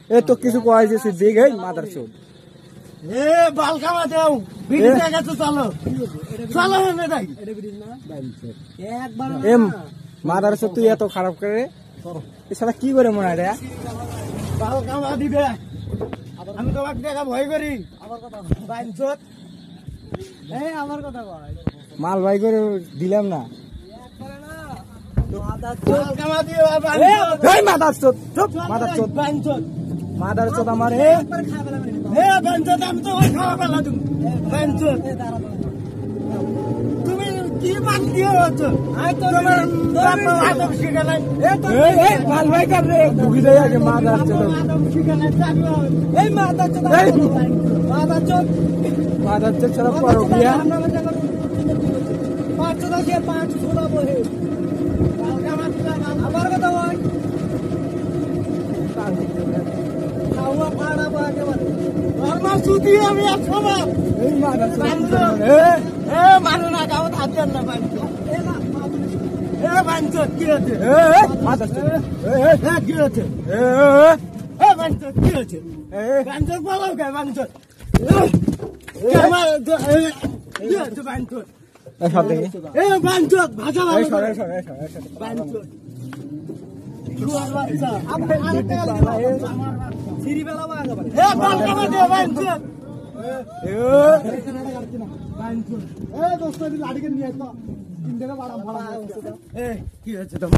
এ তো কিছু কয় যে সিদ্দিক এই মাদার চোদ এ বাল খাওয়া দাও বিড়ি জায়গা তো চলো চলো না ভাই একবার এম মাদার চোদ তুই এত খারাপ করে এ শালা কি করে মনে হয় রে বাল খাওয়া দিবে আমি তোমাকে দেখা ভয় করি আমার কথা বাইনচোদ এই আমার কথা কয় মাল ভাই করে দিলাম না বাল খাওয়া দিও এই মাদার চোদ চুপ মাদার চোদ বাইনচোদ মাদার চোদ আমার এ বাইনচোদ আমি তো খাওয়া পেলা তুমি বাইনচোদ তুমি কি বাল দিও হচ্ছে আই তো তোমার বাবা আদব শিখা নাই এই মাল ভাই কর রে ভুগি দেয় আগে মাদার চোদ আদব শিখা নাই এই মাদার চোদ মাদার চোদ মাদার চোদ ছাড়া পড়ো বিয়া পাঁচ দাসে পাঁচ ছোড়া বহে আমার কথা বল খাওয়া পাড়া বাগে বল আমার সুতি আমি এক সমান এই মাদার চোদ এ মারো না গাও থাকেন না বাঞ্চ এ বাঞ্চ কি হচ্ছে এ মাদার চোদ এ কি হচ্ছে এ বাঞ্চ কি হচ্ছে বাঞ্চ বলো কে বাঞ্চ আমার কি হচ্ছে বাঞ্চ এই সব দেখি এ বাঞ্চ ভাষা এই ভালো সরে সরে সরে বাঞ্চ বাচ্চা সিঁড়ি বেলা বাগা এ বাল কামা দে বাঞ্চ এ দোস্ত লাড়িকে নিয়ে তো তিন টাকা ভাড়া ভাড়া এ কি হচ্ছে তোমার